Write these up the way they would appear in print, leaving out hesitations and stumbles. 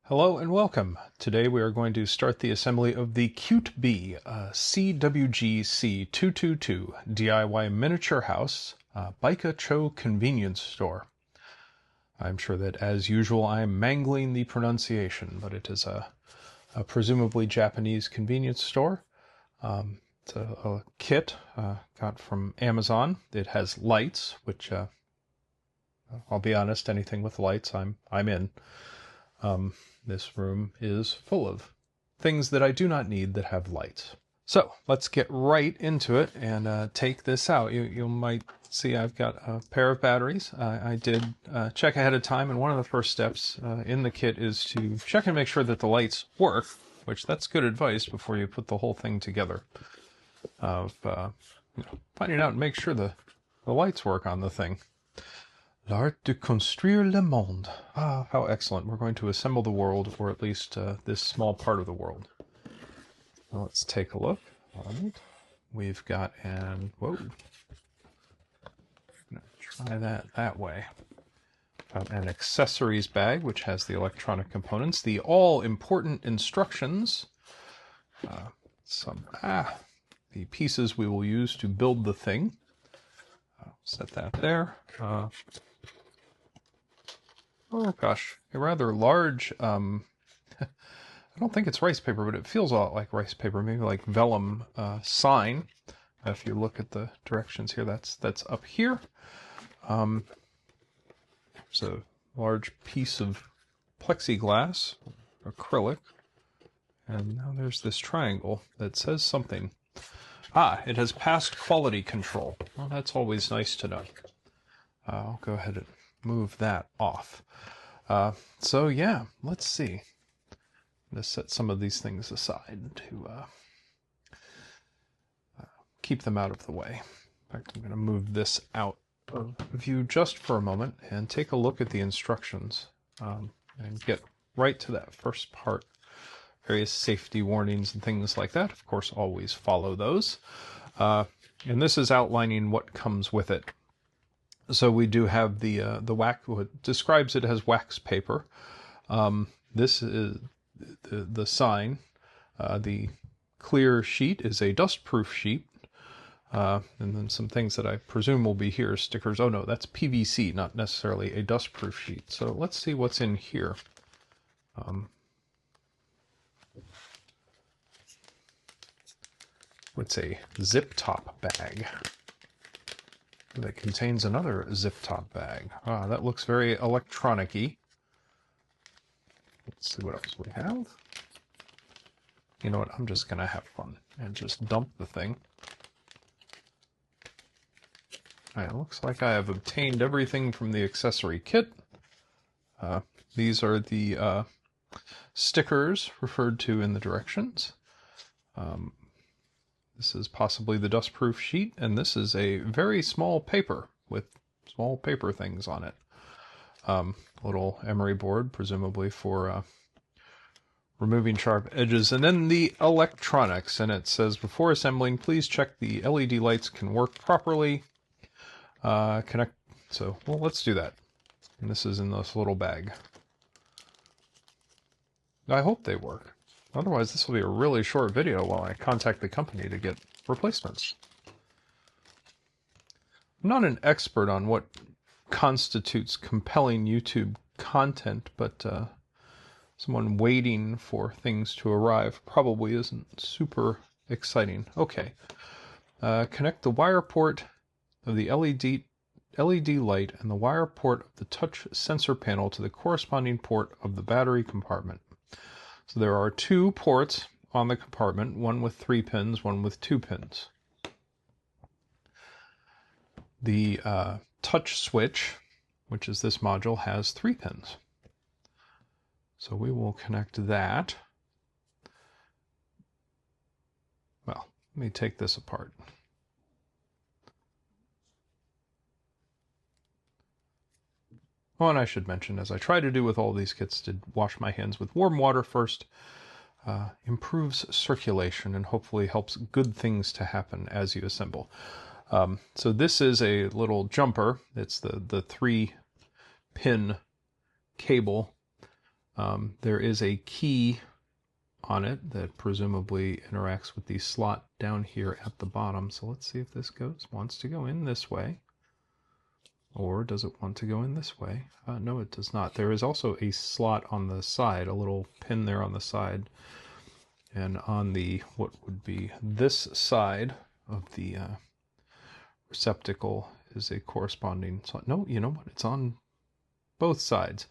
Hello and welcome. Today we are going to start the assembly of the Cutebee CWG-C222 DIY miniature house Beika-Cho convenience store. I'm sure that as usual I'm mangling the pronunciation, but it is a presumably Japanese convenience store. It's a kit got from Amazon. It has lights, which I'll be honest, anything with lights I'm in. This room is full of things that I do not need that have lights. So let's get right into it and take this out. You might see I've got a pair of batteries. I did check ahead of time, and one of the first steps in the kit is to check and make sure that the lights work, which that's good advice before you put the whole thing together. Finding out and make sure the lights work on the thing. L'art de construire le monde. Ah, how excellent. We're going to assemble the world, or at least this small part of the world. Now let's take a look. We've got whoa. Try that way. An accessories bag, which has the electronic components, the all-important instructions, the pieces we will use to build the thing. Set that there. Oh gosh, a rather large, I don't think it's rice paper, but it feels a lot like rice paper, maybe like vellum sign. If you look at the directions here, that's up here. There's a large piece of plexiglass, acrylic, and now there's this triangle that says something. Ah, it has passed quality control. Well, that's always nice to know. I'll go ahead and move that off. So yeah, let's see. I'm going to set some of these things aside to keep them out of the way. In fact, I'm going to move this out of view just for a moment and take a look at the instructions and get right to that first part. Various safety warnings and things like that. Of course, always follow those. And this is outlining what comes with it. So we do have the wax. It describes it as wax paper. This is the sign. The clear sheet is a dustproof sheet. And then some things that I presume will be here. Stickers. Oh no, that's PVC, not necessarily a dustproof sheet. So let's see what's in here. It's a zip top bag that contains another zip top bag. Ah, that looks very electronic-y. Let's see what else we have. You know what, I'm just going to have fun and just dump the thing. Alright, it looks like I have obtained everything from the accessory kit. These are the stickers referred to in the directions. This is possibly the dustproof sheet, and this is a very small paper with small paper things on it. Little emery board, presumably for removing sharp edges. And then the electronics, and it says, before assembling, please check the LED lights can work properly. Connect. So, well, let's do that. And this is in this little bag. I hope they work. Otherwise, this will be a really short video while I contact the company to get replacements. I'm not an expert on what constitutes compelling YouTube content, but someone waiting for things to arrive probably isn't super exciting. Okay. Connect the wire port of the LED light and the wire port of the touch sensor panel to the corresponding port of the battery compartment. So there are two ports on the compartment, one with 3 pins, one with 2 pins. The touch switch, which is this module, has 3 pins. So we will connect that. Well, let me take this apart. Oh, and I should mention, as I try to do with all these kits, to wash my hands with warm water first. Improves circulation and hopefully helps good things to happen as you assemble. So this is a little jumper. It's the 3-pin cable There is a key on it that presumably interacts with the slot down here at the bottom. So let's see if this wants to go in this way. Or does it want to go in this way? No, it does not. There is also a slot on the side, a little pin there on the side. And on the, what would be this side of the receptacle is a corresponding slot. No, you know what? It's on both sides.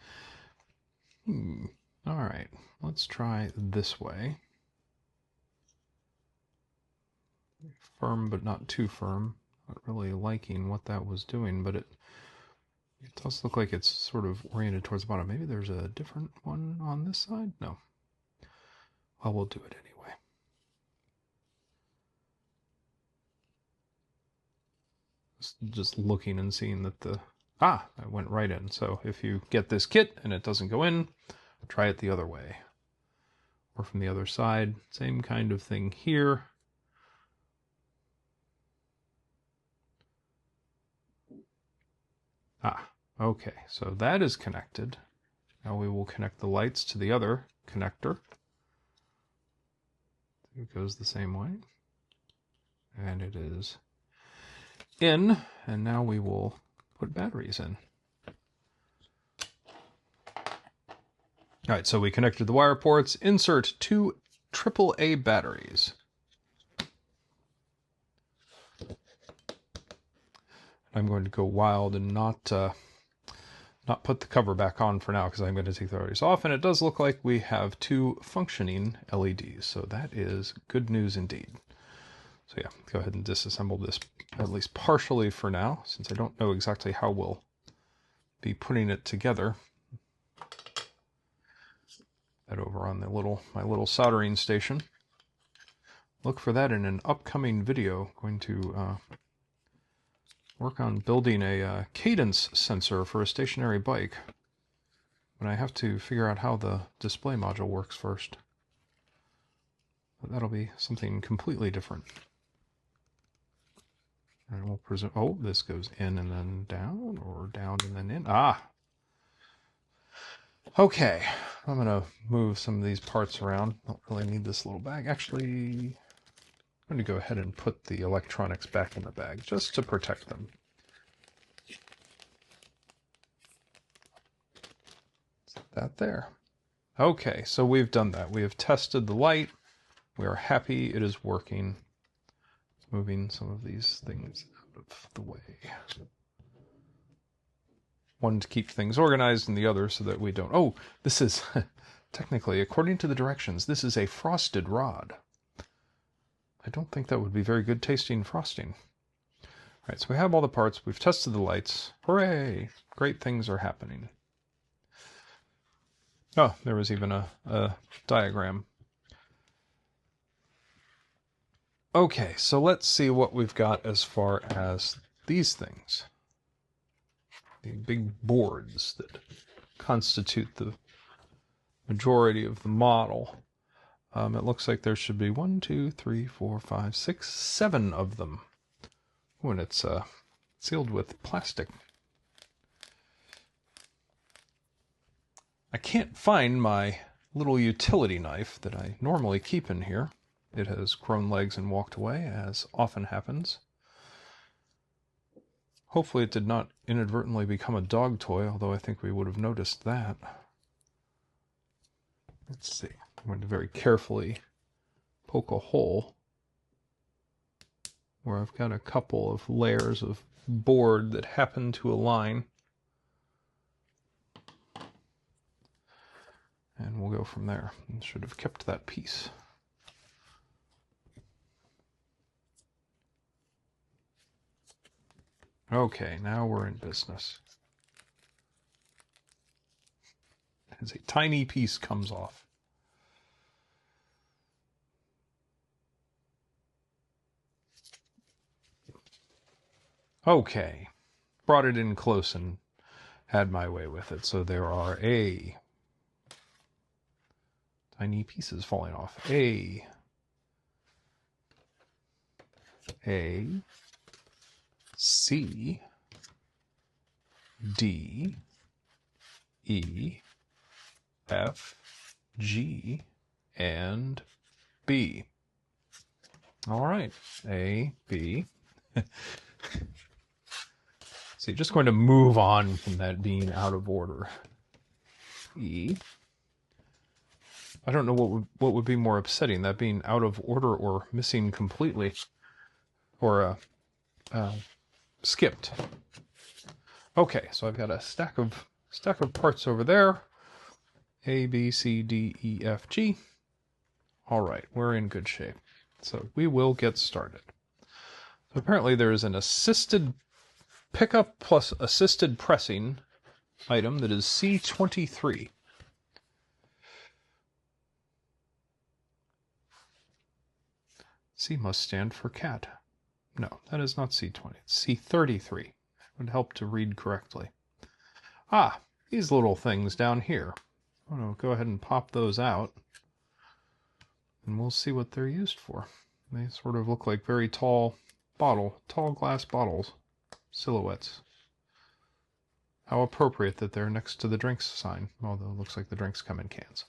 All right, let's try this way. Firm, but not too firm. Not really liking what that was doing, but it does look like it's sort of oriented towards the bottom. Maybe there's a different one on this side? No. Well, we'll do it anyway. Just looking and seeing that the... Ah, I went right in. So if you get this kit and it doesn't go in, try it the other way. Or from the other side. Same kind of thing here. Ah, okay. So that is connected. Now we will connect the lights to the other connector. It goes the same way. And it is in. And now we will put batteries in. All right, so we connected the wire ports. Insert 2 AAA batteries. I'm going to go wild and not put the cover back on for now because I'm going to take the batteries off. And it does look like we have 2 functioning LEDs. So that is good news indeed. So yeah, go ahead and disassemble this at least partially for now, since I don't know exactly how we'll be putting it together. That over on my little soldering station. Look for that in an upcoming video. Going to work on building a cadence sensor for a stationary bike. But I have to figure out how the display module works first. But that'll be something completely different. And we'll presume, oh, this goes in and then down, or down and then in. Ah! Okay, I'm going to move some of these parts around. Don't really need this little bag. Actually, I'm going to go ahead and put the electronics back in the bag, just to protect them. Set that there. Okay, so we've done that. We have tested the light. We are happy it is working. Moving some of these things out of the way. One to keep things organized and the other so that we don't... Oh, this is, technically, according to the directions, this is a frosted rod. I don't think that would be very good tasting frosting. All right, so we have all the parts. We've tested the lights. Hooray! Great things are happening. Oh, there was even a diagram. Okay, so let's see what we've got as far as these things. The big boards that constitute the majority of the model. It looks like there should be 1, 2, 3, 4, 5, 6, 7 of them. Oh, and it's sealed with plastic. I can't find my little utility knife that I normally keep in here. It has grown legs and walked away, as often happens. Hopefully it did not inadvertently become a dog toy, although I think we would have noticed that. Let's see. I'm going to very carefully poke a hole where I've got a couple of layers of board that happen to align. And we'll go from there. I should have kept that piece. Okay, now we're in business. As a tiny piece comes off. Okay, brought it in close and had my way with it. So there are tiny pieces falling off. A, C, D, E, F, G, and B. All right, A, B. So you're just going to move on from that being out of order. E. I don't know what would be more upsetting, that being out of order or missing completely, or skipped. Okay, so I've got a stack of parts over there. A, B, C, D, E, F, G. All right, we're in good shape. So we will get started. So apparently there is an assisted pickup plus assisted pressing item that is C23. C must stand for cat. No, that is not C20. It's C33. It would help to read correctly. Ah, these little things down here. I'm going to go ahead and pop those out, and we'll see what they're used for. They sort of look like very tall glass bottles, silhouettes. How appropriate that they're next to the drinks sign, although it looks like the drinks come in cans.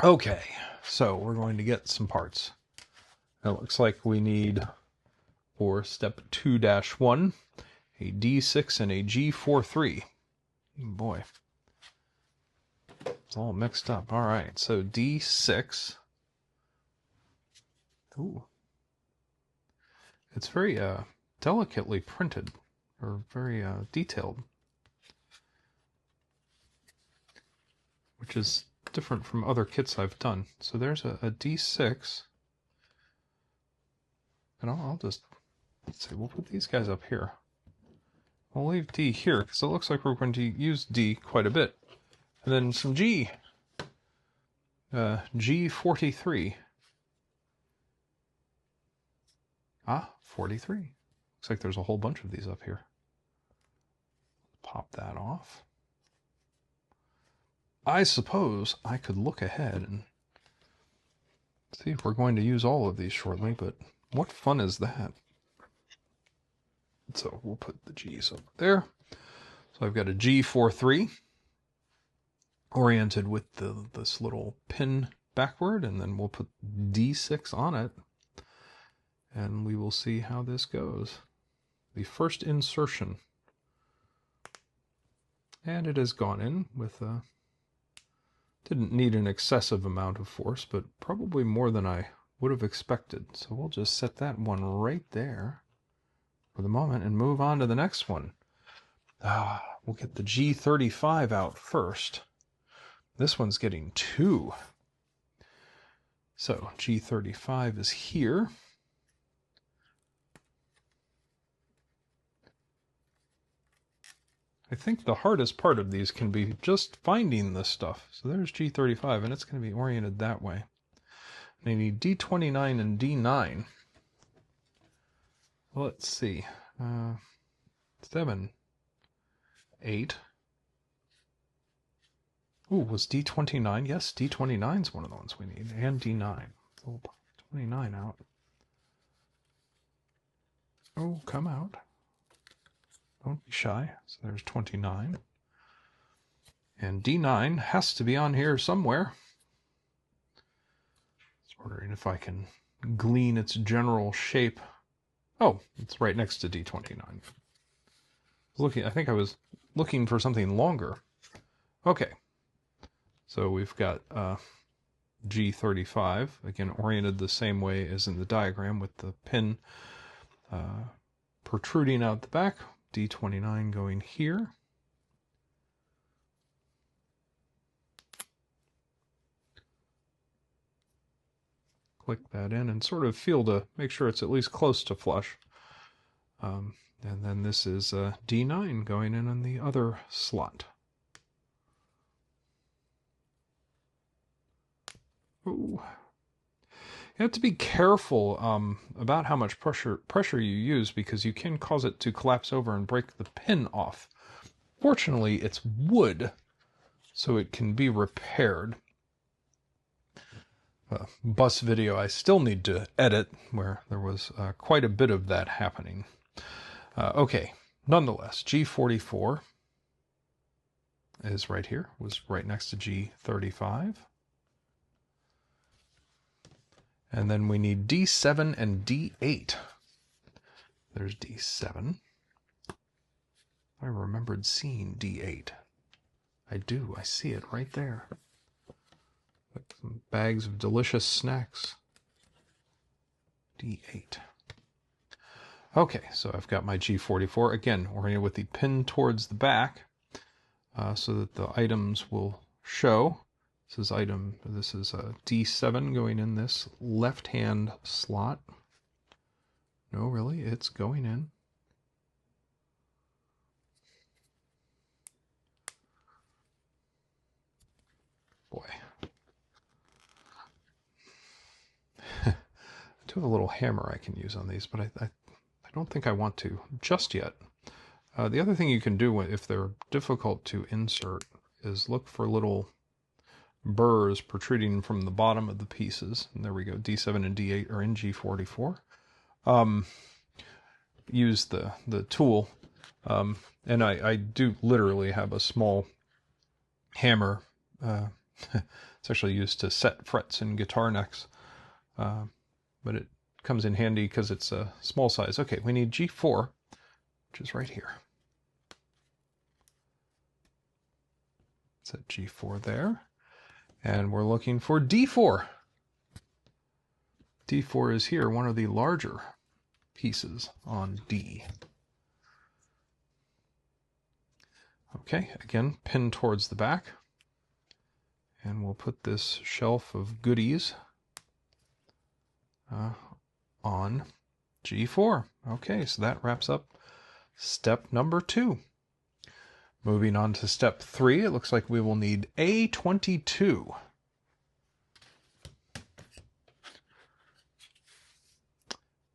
Okay, so we're going to get some parts. It looks like we need, for step 2-1, a D6 and a G43. Boy, it's all mixed up. All right, so D6. Ooh. It's very delicately printed, or very detailed, which is different from other kits I've done. So there's a D6, and I'll just, let's see, we'll put these guys up here. We'll leave D here, because it looks like we're going to use D quite a bit. And then some G. G43. Ah, 43. Looks like there's a whole bunch of these up here. Pop that off. I suppose I could look ahead and see if we're going to use all of these shortly, but what fun is that? So we'll put the G's over there. So I've got a G43 oriented with this little pin backward, and then we'll put D6 on it, and we will see how this goes. The first insertion. And it has gone in with didn't need an excessive amount of force, but probably more than I would have expected. So we'll just set that one right there for the moment and move on to the next one. We'll get the G35 out first. This one's getting 2. So G35 is here. I think the hardest part of these can be just finding this stuff. So there's G35, and it's going to be oriented that way. And I need D29 and D9. Let's see. 7, 8. Ooh, was D29? Yes, D29 is one of the ones we need. And D9. So we'll pop 29 out. Oh, come out. Don't be shy. So there's 29. And D9 has to be on here somewhere. Just wondering if I can glean its general shape. Oh, it's right next to D29. I think I was looking for something longer. Okay. So we've got G35, again oriented the same way as in the diagram with the pin protruding out the back. D29 going here. Click that in and sort of feel to make sure it's at least close to flush. And then this is D9 going in on the other slot. Ooh. You have to be careful about how much pressure you use, because you can cause it to collapse over and break the pin off. Fortunately, it's wood, so it can be repaired. Bus video I still need to edit, where there was quite a bit of that happening. Okay, nonetheless, G44 is right here, was right next to G35. And then we need D7 and D8. There's D7. I remembered seeing D8. I do, I see it right there. Like some bags of delicious snacks. D8. Okay, so I've got my G44, again, oriented with the pin towards the back, so that the items will show. This is a D7 going in this left-hand slot. No, really, it's going in. Boy. I do have a little hammer I can use on these, but I don't think I want to just yet. The other thing you can do if they're difficult to insert is look for little burrs protruding from the bottom of the pieces. And there we go, D7 and D8 are in G44. Use the tool, and I do literally have a small hammer. It's actually used to set frets in guitar necks, but it comes in handy because it's a small size. Okay, we need G4, which is right here. Set G4 there. And we're looking for D4. D4 is here, one of the larger pieces on D. Okay, again, pin towards the back. And we'll put this shelf of goodies on G4. Okay, so that wraps up step number 2. Moving on to step 3, it looks like we will need A22.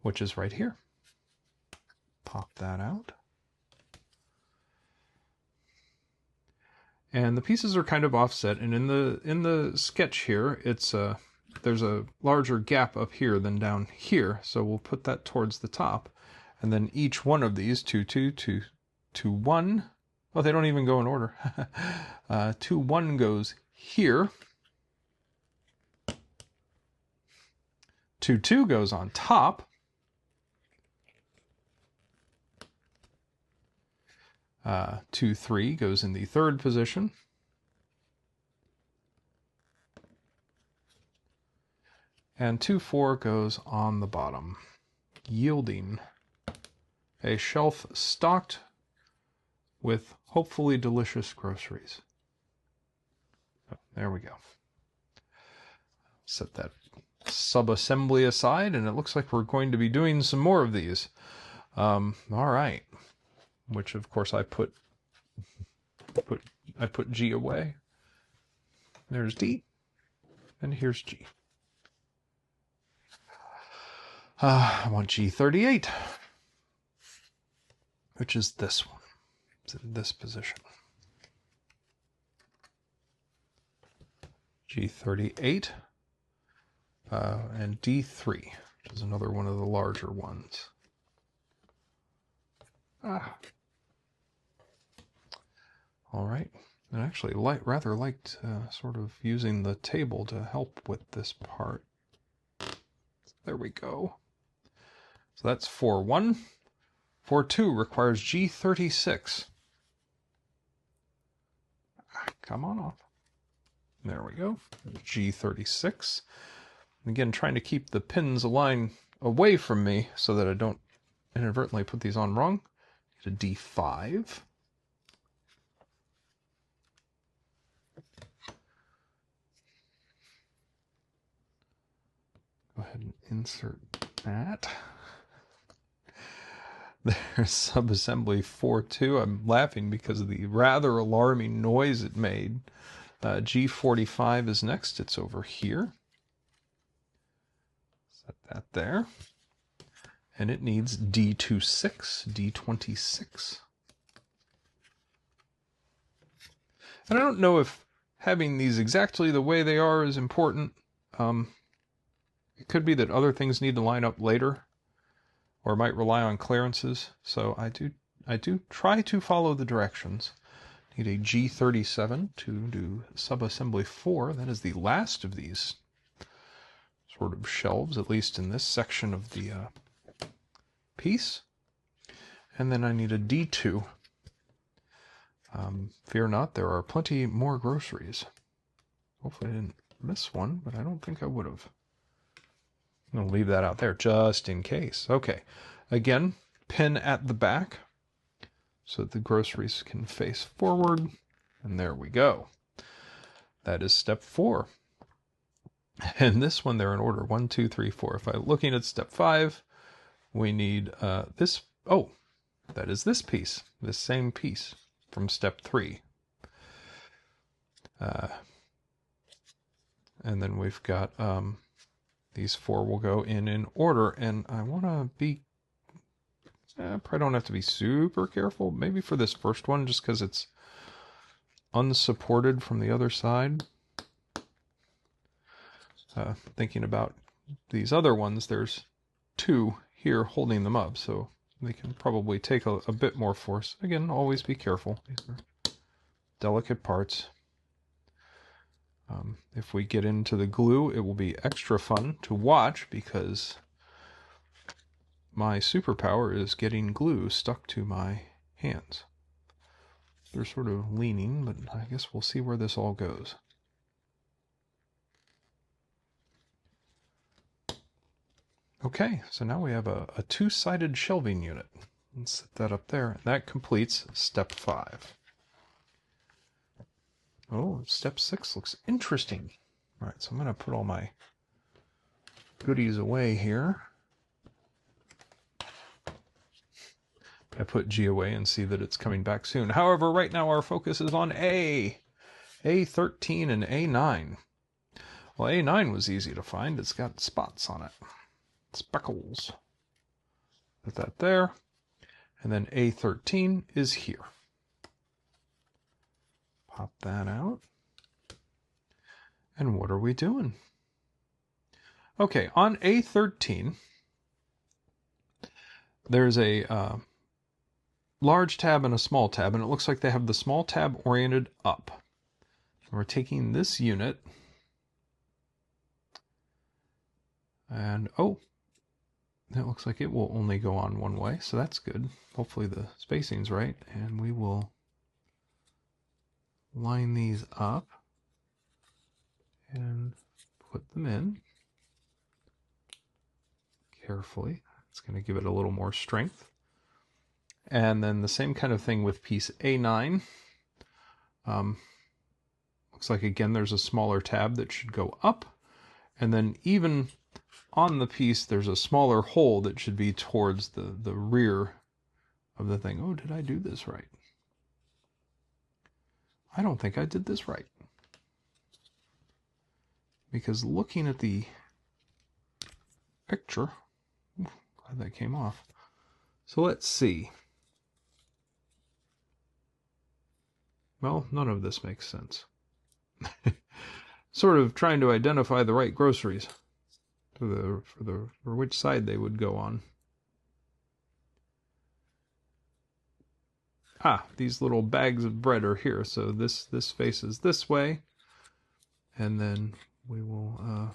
Which is right here. Pop that out. And the pieces are kind of offset, and in the sketch here, it's there's a larger gap up here than down here, so we'll put that towards the top, and then each one of these 2, 2, 2, 2, 1. Oh, they don't even go in order. 2, 1 goes here. 2, 2 goes on top. 2, 3 goes in the third position. And 2, 4 goes on the bottom, yielding a shelf stocked with hopefully delicious groceries. Oh, there we go. Set that sub-assembly aside, and it looks like we're going to be doing some more of these. All right. Which, of course, I put G away. There's D, and here's G. I want G38, which is this one. It's in this position. G38 and D3, which is another one of the larger ones. All right. I actually rather liked sort of using the table to help with this part. There we go. So that's 4-1. 4-2 requires G36. Come on off. There we go. G36. Again, trying to keep the pins aligned away from me so that I don't inadvertently put these on wrong. Get a D5. Go ahead and insert that. There's subassembly 4-2. I'm laughing because of the rather alarming noise it made. G45 is next. It's over here. Set that there. And it needs D26, D26. And I don't know if having these exactly the way they are is important. It could be that other things need to line up later, or might rely on clearances. So I do try to follow the directions. Need a G37 to do subassembly 4. That is the last of these sort of shelves, at least in this section of the piece. And then I need a D2. Fear not, there are plenty more groceries. Hopefully I didn't miss one, but I don't think I would have. I'm going to leave that out there just in case. Okay, again, pin at the back so that the groceries can face forward. And there we go. That is step 4. And this one, they're in order 1, 2, 3, 4. If I'm looking at step 5, we need this. Oh, that is this piece, this same piece from step 3. And then we've got these 4 will go in order. And I want to be, probably don't have to be super careful. Maybe for this first one, just because it's unsupported from the other side. Thinking about these other ones, there's 2 here holding them up, so they can probably take a bit more force. Again, always be careful. These are delicate parts. If we get into the glue, it will be extra fun to watch because my superpower is getting glue stuck to my hands. They're sort of leaning, but I guess we'll see where this all goes. Okay, so now we have a 2-sided shelving unit. Let's set that up there. That completes step 5. Oh, step 6 looks interesting. All right, so I'm going to put all my goodies away here. I put G away and see that it's coming back soon. However, right now our focus is on A. A13 and A9. Well, A9 was easy to find. It's got spots on it. Speckles. Put that there. And then A13 is here. Pop that out. And what are we doing? Okay, on A13, there's a large tab and a small tab, and it looks like they have the small tab oriented up. So we're taking this unit, and oh, it looks like it will only go on one way, so that's good. Hopefully the spacing's right, and we will line these up and put them in carefully. It's going to give it a little more strength. And then the same kind of thing with piece A9. Looks like, again, there's a smaller tab that should go up. And then even on the piece, there's a smaller hole that should be towards the rear of the thing. Oh, did I do this right? I don't think I did this right. Because looking at the picture, glad that came off. So let's see. Well, none of this makes sense. Sort of trying to identify the right groceries for which side they would go on. Ah, these little bags of bread are here, so this faces this way, and then we will,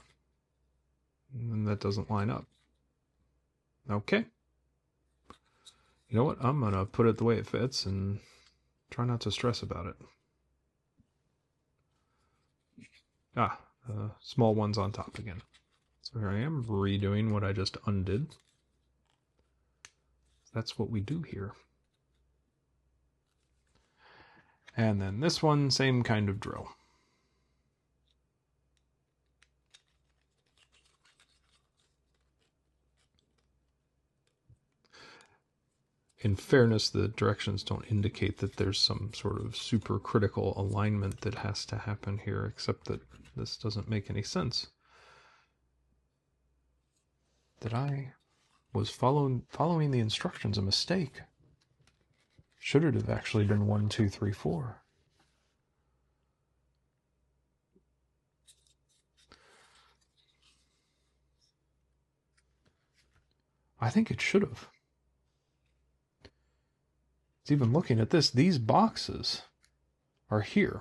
and that doesn't line up. Okay. You know what? I'm gonna put it the way it fits and try not to stress about it. Ah, small ones on top again. So here I am redoing what I just undid. That's what we do here. And then this one, same kind of drill. In fairness, the directions don't indicate that there's some sort of super critical alignment that has to happen here, except that this doesn't make any sense. That I was following the instructions a mistake. Should it have actually been 1, 2, 3, 4? I think it should have. It's even looking at this, these boxes are here.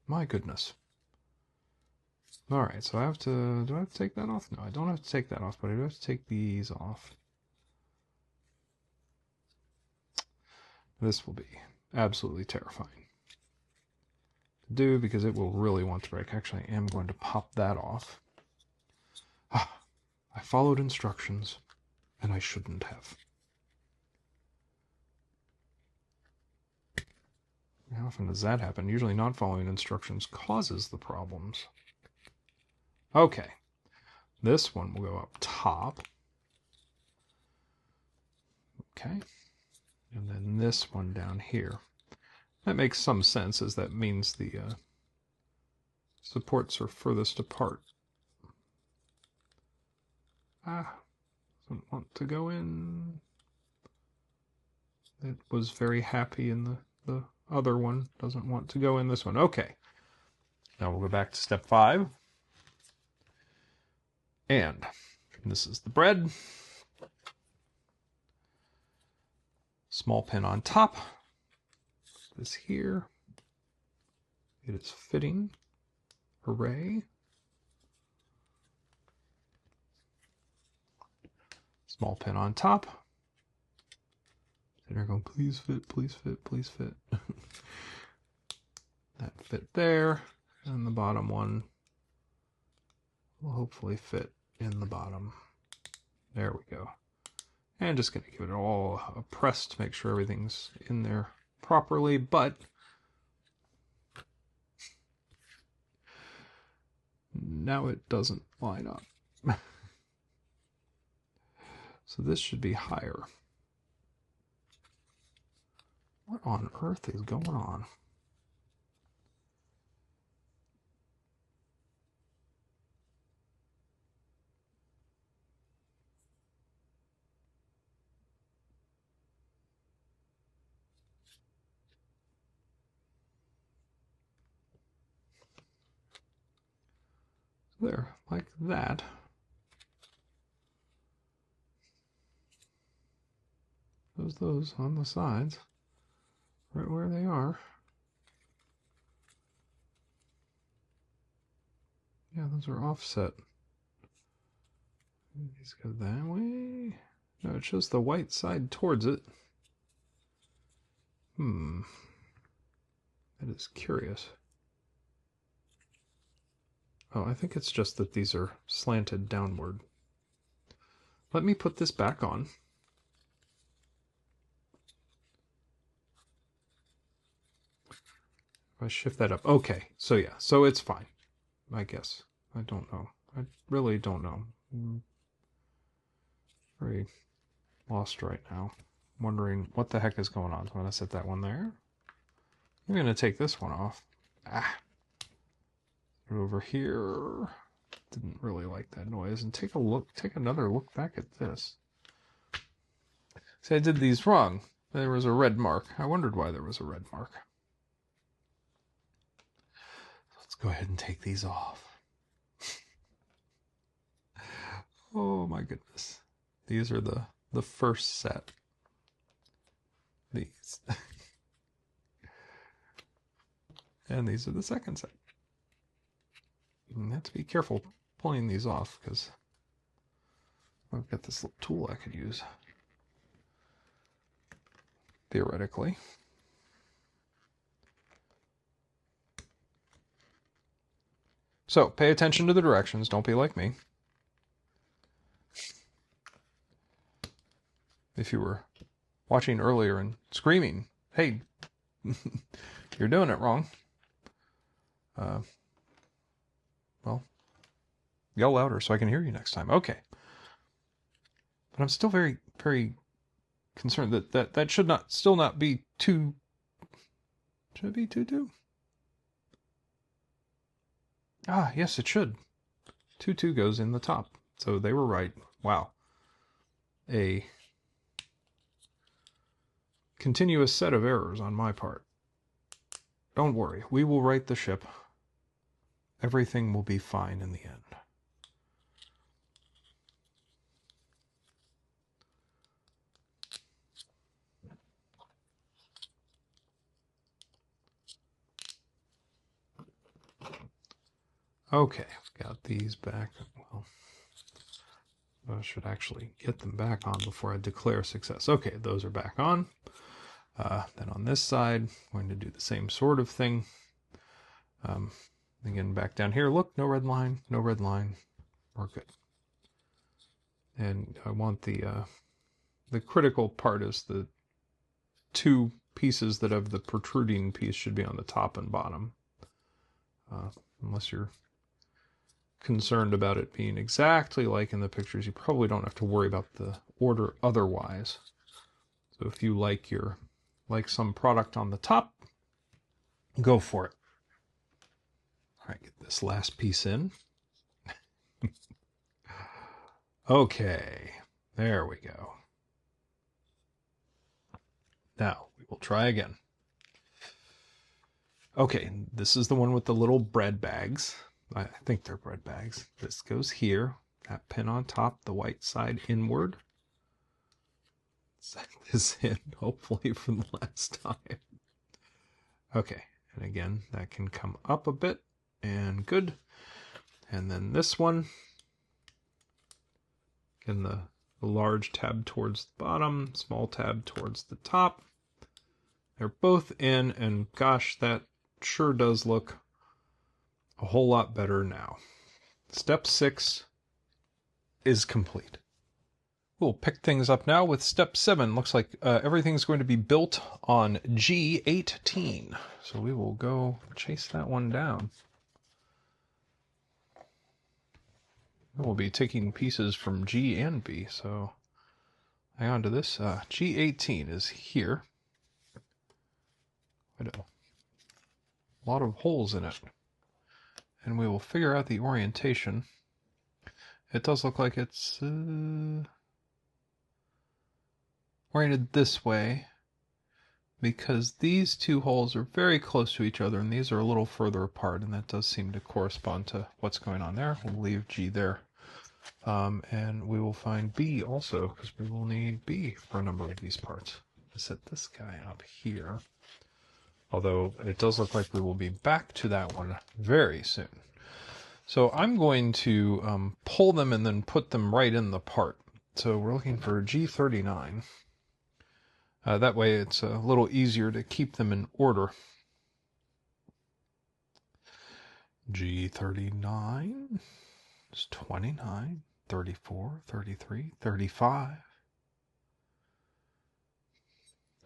My goodness. Alright, so I have to... Do I have to take that off? No, I don't have to take that off, but I do have to take these off. This will be absolutely terrifying to do because it will really want to break. Actually, I am going to pop that off. Ah, I followed instructions, and I shouldn't have. How often does that happen? Usually not following instructions causes the problems. Okay. This one will go up top. Okay. And then this one down here. That makes some sense, as that means the supports are furthest apart. Ah, doesn't want to go in. It was very happy in the other one. Doesn't want to go in this one. Okay. Now we'll go back to step 5. And this is the bread. Small pin on top. This here. It is fitting. Hooray. Small pin on top. They're going, please fit, please fit, please fit. That fit there. And the bottom one will hopefully fit in the bottom. There we go. And just going to give it all a press to make sure everything's in there properly, but now it doesn't line up. So this should be higher. What on earth is going on? There, like that. Those on the sides, right where they are. Yeah, those are offset. These go that way. No, it shows the white side towards it. That is curious. Oh, I think it's just that these are slanted downward. Let me put this back on. If I shift that up. Okay, so yeah, so it's fine. I guess. I don't know. I really don't know. I'm very lost right now. Wondering what the heck is going on. So I'm going to set that one there. I'm going to take this one off. Over here. Didn't really like that noise. And take another look back at this. See, I did these wrong. There was a red mark. I wondered why there was a red mark. Let's go ahead and take these off. Oh my goodness. These are the first set. These. And these are the second set. You have to be careful pulling these off because I've got this little tool I could use. Theoretically. So, pay attention to the directions. Don't be like me. If you were watching earlier and screaming, hey, you're doing it wrong. Well, yell louder so I can hear you next time. Okay. But I'm still very, very concerned that should still not be 2. Should it be 2-2? Ah, yes, it should. 2-2 goes in the top. So they were right. Wow. A continuous set of errors on my part. Don't worry. We will right the ship. Everything will be fine in the end. Okay, got these back. Well, I should actually get them back on before I declare success. Okay, those are back on. Then on this side, I'm going to do the same sort of thing. Again, back down here, look, no red line, no red line. We're good. And I want the critical part is the two pieces that have the protruding piece should be on the top and bottom. Unless you're concerned about it being exactly like in the pictures, you probably don't have to worry about the order otherwise. So if you like some product on the top, go for it. All right, get this last piece in. Okay, there we go. Now we will try again. Okay, this is the one with the little bread bags. I think they're bread bags. This goes here. That pin on top, the white side inward. Set this in, hopefully from the last time. Okay, and again, that can come up a bit, and good. And then this one, again, the large tab towards the bottom, small tab towards the top. They're both in, and gosh, that sure does look a whole lot better now. Step 6 is complete. We'll pick things up now with step 7. Looks like everything's going to be built on G18. So we will go chase that one down. We'll be taking pieces from G and B, so hang on to this. G18 is here. A lot of holes in it. And we will figure out the orientation. It does look like it's oriented this way because these two holes are very close to each other and these are a little further apart, and that does seem to correspond to what's going on there. We'll leave G there. And we will find B also, because we will need B for a number of these parts. I'll set this guy up here. Although it does look like we will be back to that one very soon. So I'm going to pull them and then put them right in the part. So we're looking for G39. That way it's a little easier to keep them in order. G39 is 29, 34, 33, 35.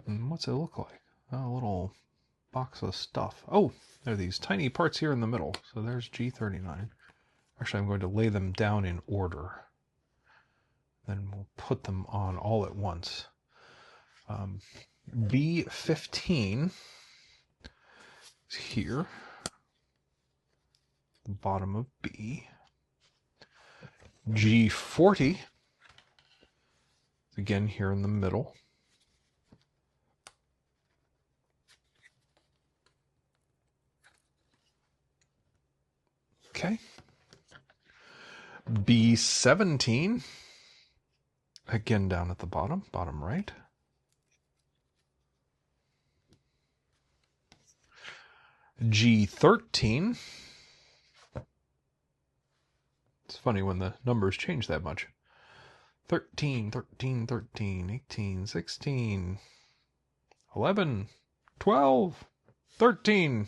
And what's it look like? A little box of stuff. Oh, there are these tiny parts here in the middle. So there's G39. Actually, I'm going to lay them down in order. Then we'll put them on all at once. B15 is here. The bottom of B. G40 is again here in the middle. Okay. B17, again down at the bottom, bottom right. G13. It's funny when the numbers change that much. 13, 13, 13, 18, 16, 11, 12, 13.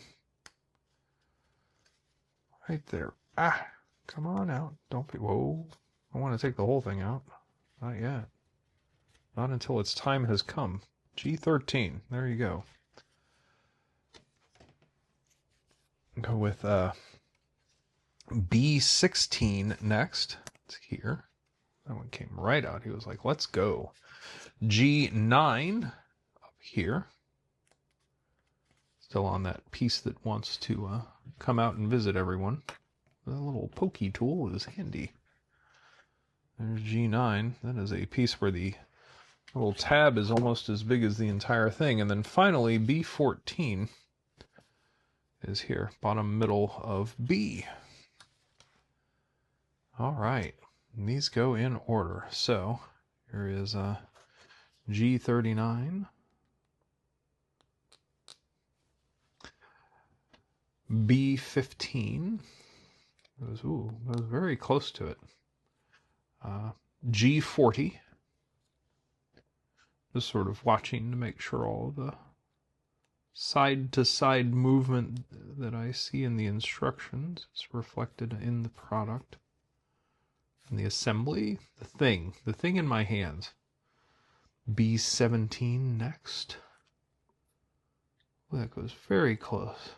Right there. Ah, come on out. Don't be, whoa. I want to take the whole thing out. Not yet. Not until its time has come. G13. There you go. Go with B16 next. It's here. That one came right out. He was like, let's go. G9 up here. Still on that piece that wants to come out and visit everyone. The little pokey tool is handy. There's G9. That is a piece where the little tab is almost as big as the entire thing. And then finally, B14 is here, bottom middle of B. All right, and these go in order. So here is G39, B15, I was very close to it. G40. Just sort of watching to make sure all the side-to-side movement that I see in the instructions is reflected in the product. And the assembly, the thing in my hands. B17 next. Well, that goes very close.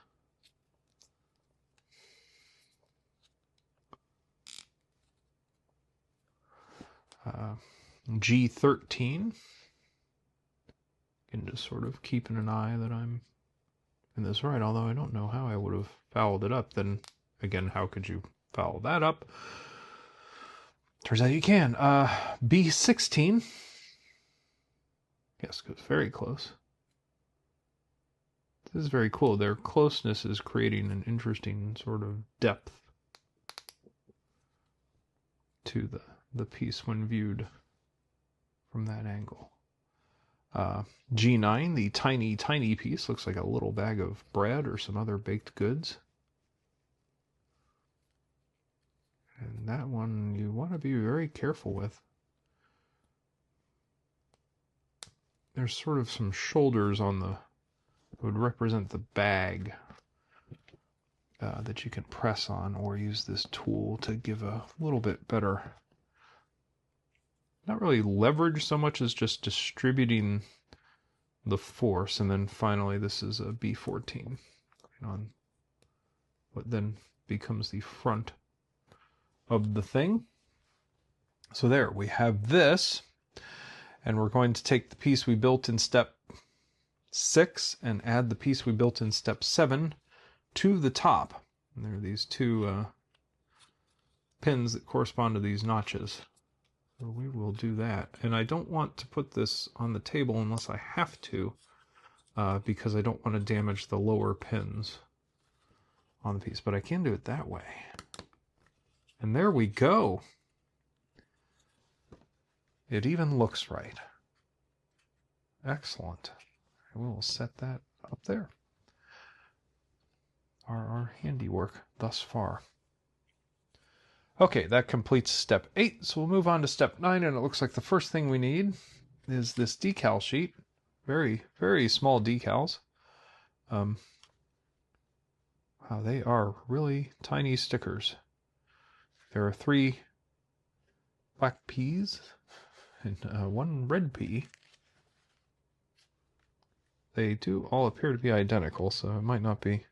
G13. And just sort of keeping an eye that I'm in this right, although I don't know how I would have fouled it up. Then again, how could you foul that up? Turns out you can. B16. Yes, goes very close. This is very cool. Their closeness is creating an interesting sort of depth to the piece when viewed from that angle. G9, the tiny piece, looks like a little bag of bread or some other baked goods. And that one you want to be very careful with. There's sort of some shoulders on the, would represent the bag that you can press on or use this tool to give a little bit better, not really leverage so much as just distributing the force. And then finally, this is a B14 on what then becomes the front of the thing. So there we have this, and we're going to take the piece we built in step 6 and add the piece we built in step 7 to the top. And there are these two pins that correspond to these notches. So we will do that. And I don't want to put this on the table unless I have to, because I don't want to damage the lower pins on the piece. But I can do it that way. And there we go. It even looks right. Excellent. I will set that up there. Our handiwork thus far. Okay, that completes step 8, so we'll move on to step 9, and it looks like the first thing we need is this decal sheet. Very, very small decals. Wow, they are really tiny stickers. There are 3 black peas and 1 red pea. They do all appear to be identical, so it might not be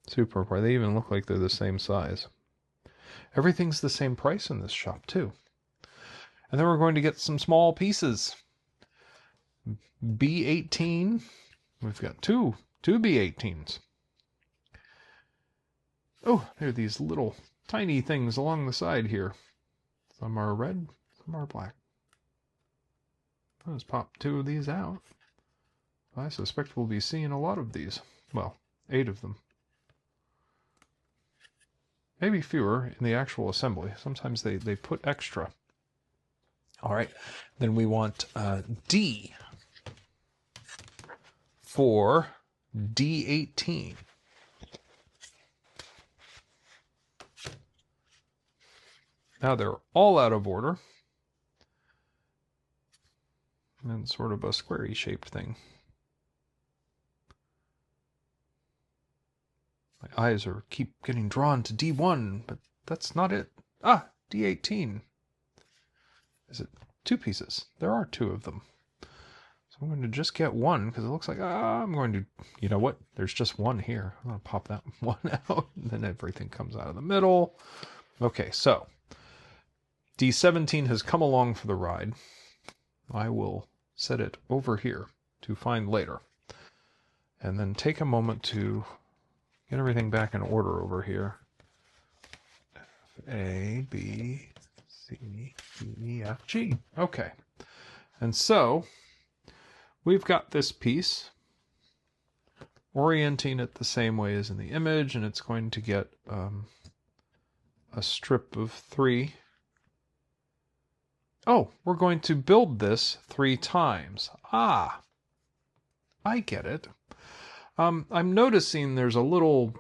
super important. They even look like they're the same size. Everything's the same price in this shop, too. And then we're going to get some small pieces. B18. We've got two B18s. Oh, there are these little tiny things along the side here. Some are red, some are black. Let's pop 2 of these out. I suspect we'll be seeing a lot of these. Well, 8 of them. Maybe fewer in the actual assembly. Sometimes they put extra. All right, then we want D for D18. Now they're all out of order. And sort of a squarey shaped thing. My eyes keep getting drawn to D1, but that's not it. Ah, D18. Is it 2 pieces? There are 2 of them. So I'm going to just get 1 because it looks like, I'm going to, you know what? There's just 1 here. I'm going to pop that 1 out, and then everything comes out of the middle. Okay, so D17 has come along for the ride. I will set it over here to find later. And then take a moment to get everything back in order over here. A, B, C, D, E, F, G. Okay. And so we've got this piece orienting it the same way as in the image, and it's going to get a strip of 3. Oh, we're going to build this 3 times. Ah, I get it. I'm noticing there's a little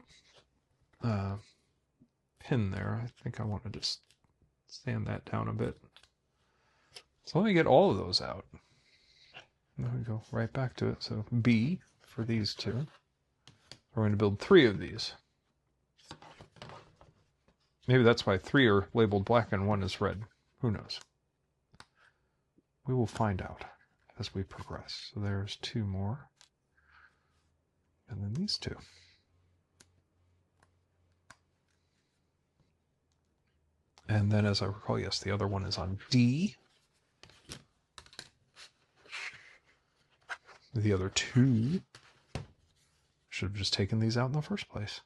pin there. I think I want to just sand that down a bit. So let me get all of those out. There we go, right back to it. So B for these two. We're going to build 3 of these. Maybe that's why 3 are labeled black and 1 is red. Who knows? We will find out as we progress. So there's 2 more. And then these 2. And then as I recall, yes, the other one is on D. The other 2. Should have just taken these out in the first place.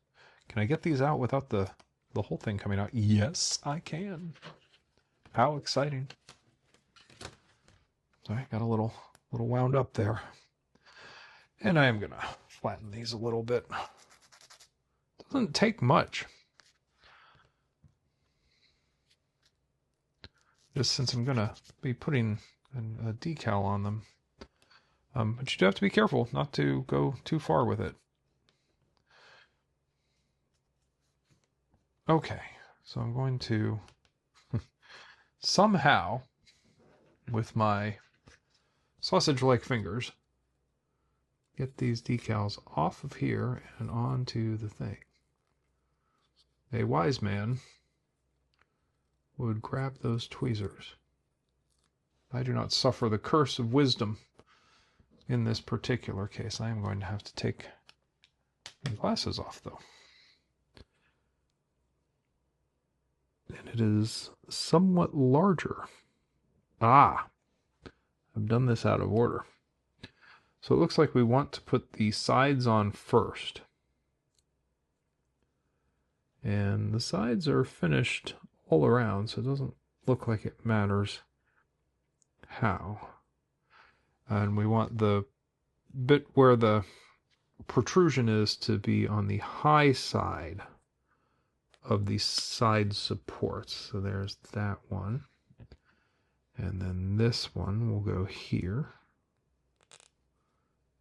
Can I get these out without the whole thing coming out? Yes, I can. How exciting. So I got a little wound up there. And I am going to flatten these a little bit. Doesn't take much. Just since I'm going to be putting a decal on them. But you do have to be careful not to go too far with it. Okay, so I'm going to somehow, with my sausage-like fingers, get these decals off of here and onto the thing. A wise man would grab those tweezers. I do not suffer the curse of wisdom in this particular case. I am going to have to take my glasses off, though. And it is somewhat larger. Ah, I've done this out of order. So it looks like we want to put the sides on first. And the sides are finished all around, so it doesn't look like it matters how. And we want the bit where the protrusion is to be on the high side of the side supports. So there's that one. And then this one will go here.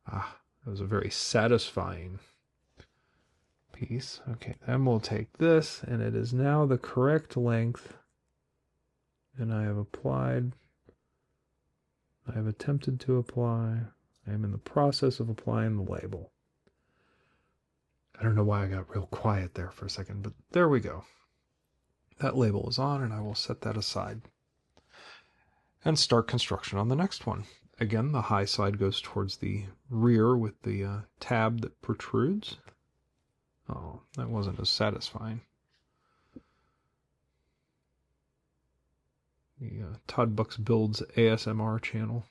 Ah, that was a very satisfying piece. Okay, then we'll take this, and it is now the correct length. And I have attempted to apply. I am in the process of applying the label. I don't know why I got real quiet there for a second, but there we go. That label is on, and I will set that aside. And start construction on the next one. Again, the high side goes towards the rear with the tab that protrudes. Oh, that wasn't as satisfying. The Todd Bucks Builds ASMR channel.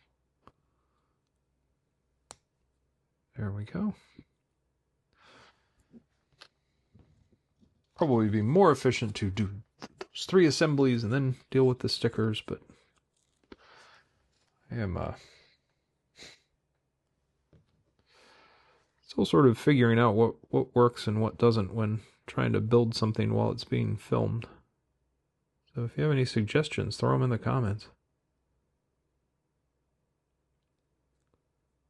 There we go. Probably be more efficient to do those 3 assemblies and then deal with the stickers, but I am still sort of figuring out what works and what doesn't when trying to build something while it's being filmed. So if you have any suggestions, throw them in the comments.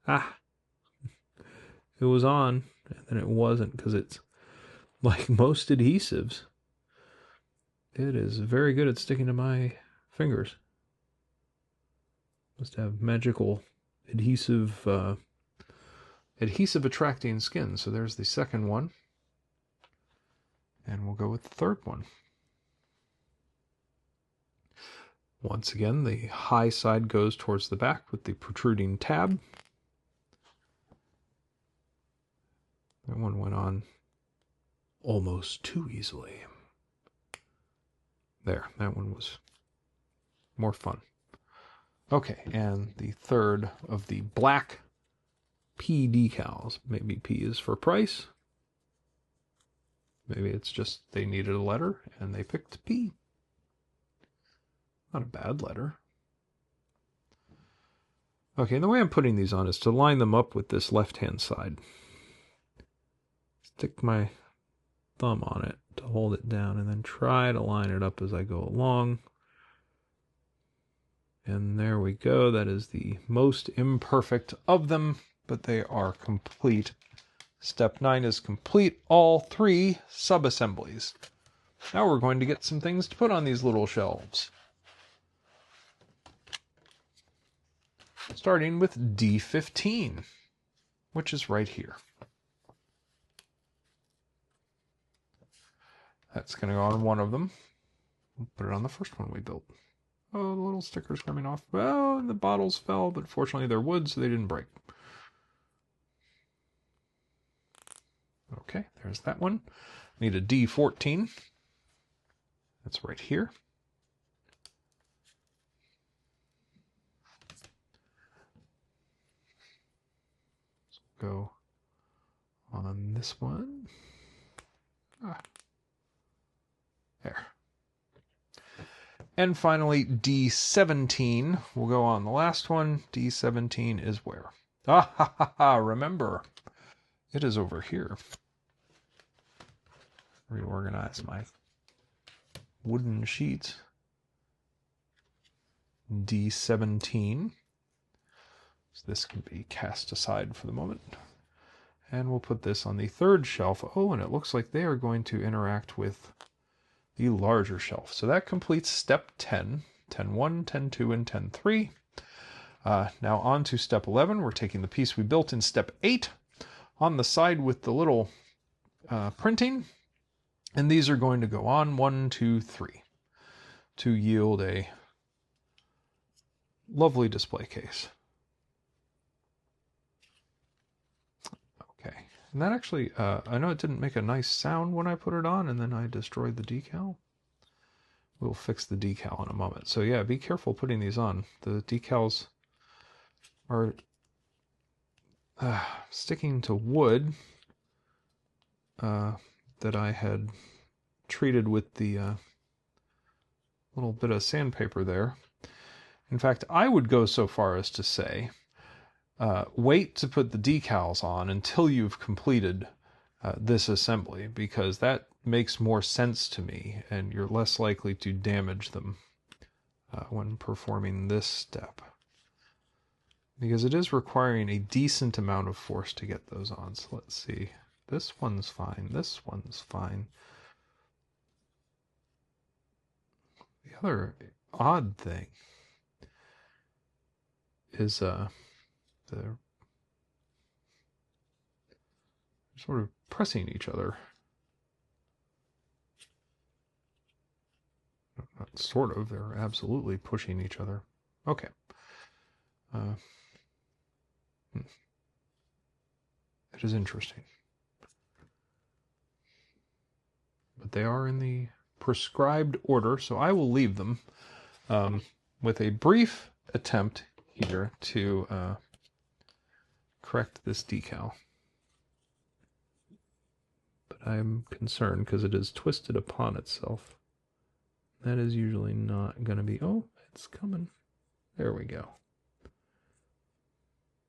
Ah, it was on, and then it wasn't, because it's like most adhesives. It is very good at sticking to my fingers. Must have magical adhesive attracting skin. So there's the second one. And we'll go with the third one. Once again, the high side goes towards the back with the protruding tab. That one went on almost too easily. There, that one was more fun. Okay, and the third of the black P decals. Maybe P is for price. Maybe it's just they needed a letter and they picked P. Not a bad letter. Okay, and the way I'm putting these on is to line them up with this left-hand side. Stick my thumb on it to hold it down and then try to line it up as I go along. And there we go. That is the most imperfect of them, but they are complete. Step 9 is complete all 3 sub-assemblies. Now we're going to get some things to put on these little shelves. Starting with D15, which is right here. That's going to go on one of them. We'll put it on the first one we built. Oh, the little sticker's coming off. Well, the bottles fell, but fortunately they're wood, so they didn't break. Okay, there's that one. Need a D14. That's right here. So go on this one. There. And finally, D17 will go on the last one. D17 is where? Ah, ha, ha, ha, remember, it is over here. Reorganize my wooden sheets. D17. So this can be cast aside for the moment. And we'll put this on the third shelf. Oh, and it looks like they are going to interact with the larger shelf. So that completes step 10, 10-1, 10-2, and 10-3. Now on to step 11. We're taking the piece we built in step 8 on the side with the little printing. And these are going to go on 1, 2, 3 to yield a lovely display case. Okay, and that actually, I know it didn't make a nice sound when I put it on, and then I destroyed the decal. We'll fix the decal in a moment. So yeah, be careful putting these on. The decals are sticking to wood that I had treated with the little bit of sandpaper there. In fact, I would go so far as to say, wait to put the decals on until you've completed this assembly, because that makes more sense to me, and you're less likely to damage them when performing this step. Because it is requiring a decent amount of force to get those on. So let's see. This one's fine. This one's fine. The other odd thing is they're sort of pressing each other. Not sort of, they're absolutely pushing each other. Okay. It is interesting. But they are in the prescribed order, so I will leave them with a brief attempt here to correct this decal. But I'm concerned because it is twisted upon itself. That is usually not going to be... Oh, it's coming. There we go.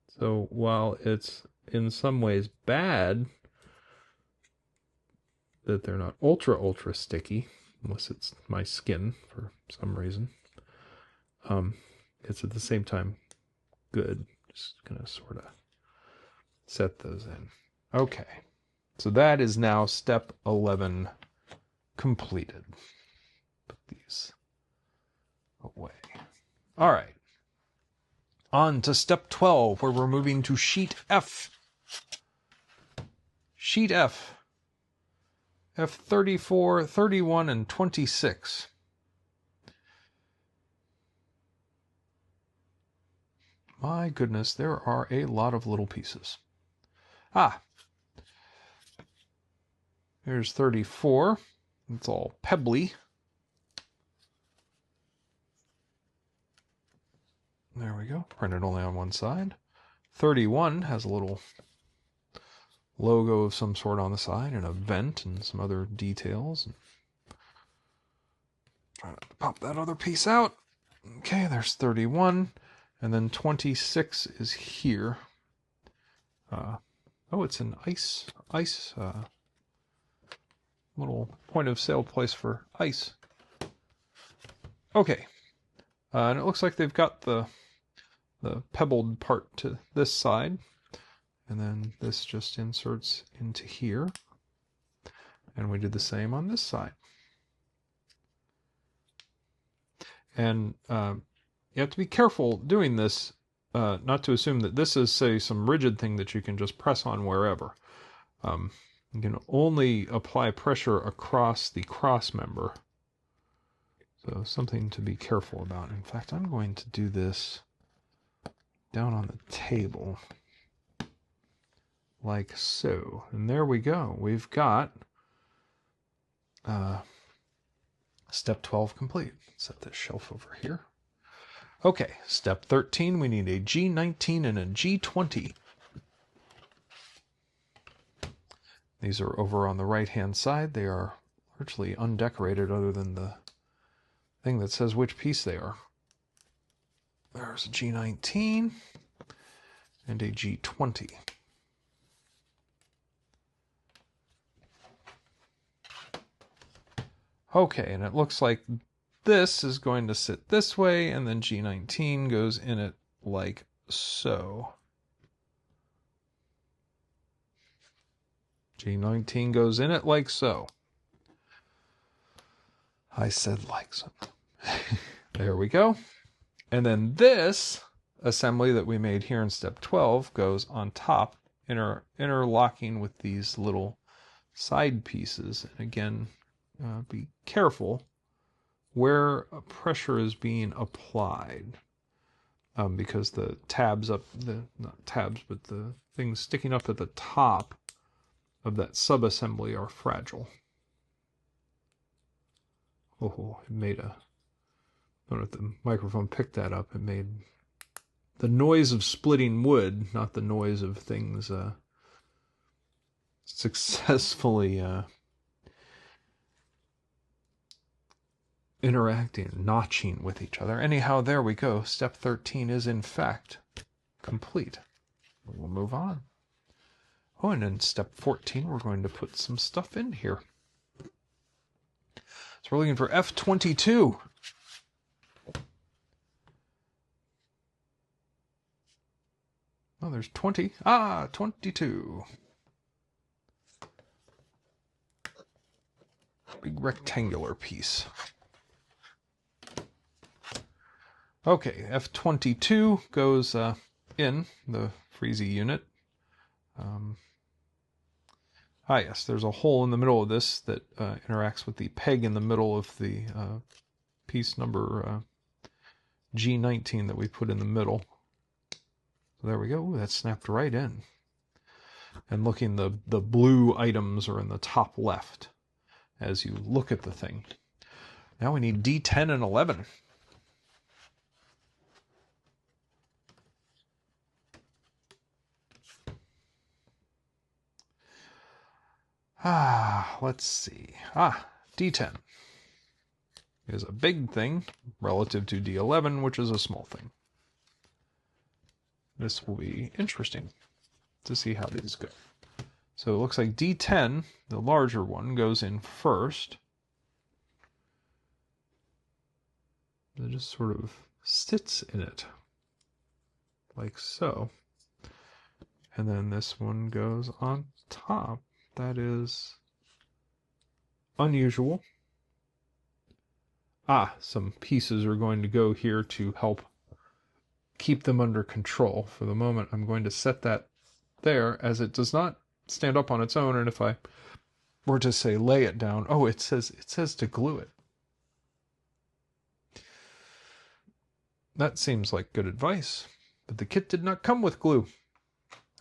So while it's in some ways bad that they're not ultra sticky, unless it's my skin for some reason, it's at the same time good. Just gonna sort of set those in. Okay, so that is now step 11 completed. Put these away. All right. On to step 12, where we're moving to sheet F. Sheet F. F34, 31, and 26. My goodness, there are a lot of little pieces. Here's 34. It's all pebbly. There we go. Printed only on one side. 31 has a little logo of some sort on the side and a vent and some other details. Try not to pop that other piece out. Okay, there's 31. And then 26 is here. Oh, it's an ice little point of sale place for ice. Okay. And it looks like they've got the pebbled part to this side, and then this just inserts into here, and we did the same on this side. And you have to be careful doing this, not to assume that this is, say, some rigid thing that you can just press on wherever. You can only apply pressure across the cross member. So something to be careful about. In fact, I'm going to do this down on the table like so. And there we go. We've got step 12 complete. Set this shelf over here. Okay, step 13, we need a G19 and a G20. These are over on the right-hand side. They are largely undecorated other than the thing that says which piece they are. There's a G19 and a G20. Okay, and it looks like this is going to sit this way, and then G19 goes in it like so. G19 goes in it like so. I said like so. There we go. And then this assembly that we made here in step 12 goes on top, interlocking with these little side pieces. And again, be careful where pressure is being applied, because the tabs up, not tabs, but the things sticking up at the top of that sub-assembly are fragile. Oh, it made a, I don't know if the microphone picked that up, it made the noise of splitting wood, not the noise of things successfully interacting, notching with each other. Anyhow, there we go. Step 13 is in fact complete. We'll move on. Oh, and in step 14, we're going to put some stuff in here. So we're looking for F22. Oh, there's 20. 22. Big rectangular piece. Okay, F22 goes in the Freezy unit. Yes, there's a hole in the middle of this that interacts with the peg in the middle of the piece number G19 that we put in the middle. So there we go. Ooh, that snapped right in. And looking, the blue items are in the top left as you look at the thing. Now we need D10 and 11. Let's see. D10 is a big thing relative to D11, which is a small thing. This will be interesting to see how these go. So it looks like D10, the larger one, goes in first. It just sort of sits in it, like so. And then this one goes on top. That is unusual. Some pieces are going to go here to help keep them under control. For the moment, I'm going to set that there, as it does not stand up on its own. And if I were to say lay it down, it says to glue it. That seems like good advice, but the kit did not come with glue.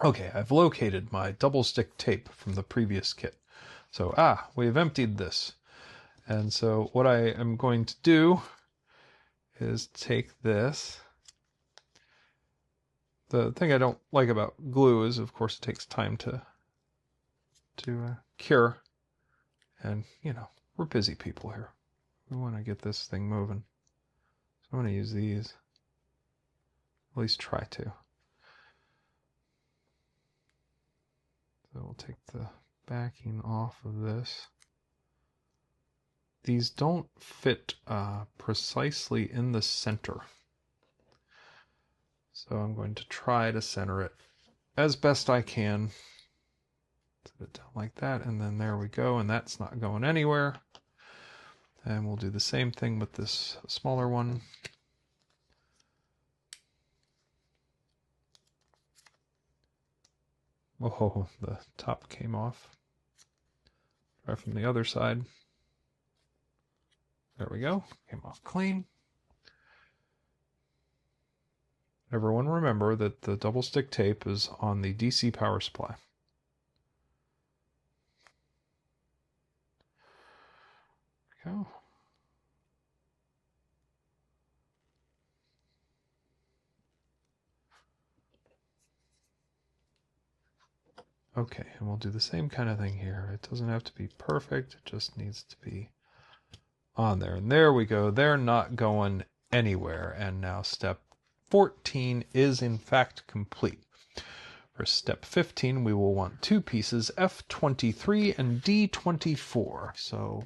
Okay, I've located my double stick tape from the previous kit. So, we've emptied this. And so what I am going to do is take this. The thing I don't like about glue is, of course, it takes time to cure. And, we're busy people here. We want to get this thing moving. So I'm going to use these. At least try to. So we'll take the backing off of this. These don't fit precisely in the center. So I'm going to try to center it as best I can. Set it down like that, and then there we go, and that's not going anywhere. And we'll do the same thing with this smaller one. Oh, the top came off. Try from the other side. There we go. Came off clean. Everyone remember that the double stick tape is on the DC power supply. There we go. Okay, and we'll do the same kind of thing here. It doesn't have to be perfect, it just needs to be on there. And there we go. They're not going anywhere. And now step 14 is in fact complete. For step 15, we will want two pieces, F23 and D24. So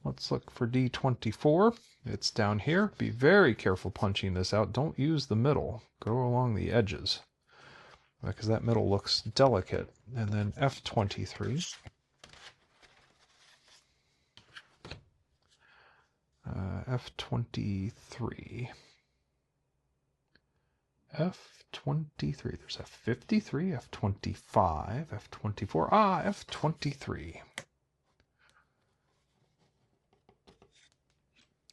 let's look for D24. It's down here. Be very careful punching this out. Don't use the middle. Go along the edges, because that middle looks delicate. And then F23. F23. F23. There's F53, F25, F24. Ah, F23.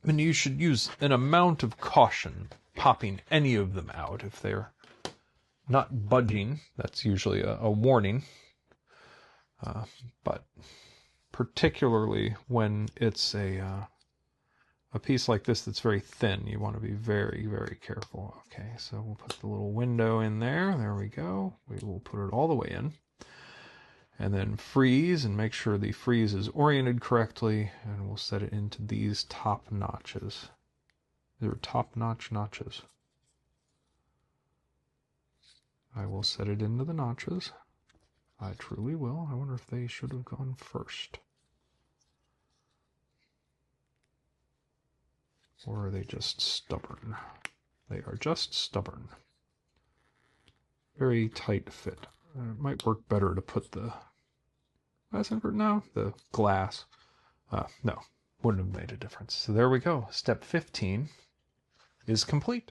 And you should use an amount of caution popping any of them out. If they're not budging, that's usually a warning. But particularly when it's a piece like this that's very thin, you want to be very, very careful. Okay, so we'll put the little window in there. There we go. We will put it all the way in. And then freeze, and make sure the freeze is oriented correctly, and we'll set it into these top notches. These are top notch notches. I will set it into the notches. I truly will. I wonder if they should have gone first. Or are they just stubborn? They are just stubborn. Very tight fit. It might work better to put the the glass. No, wouldn't have made a difference. So there we go. Step 15 is complete.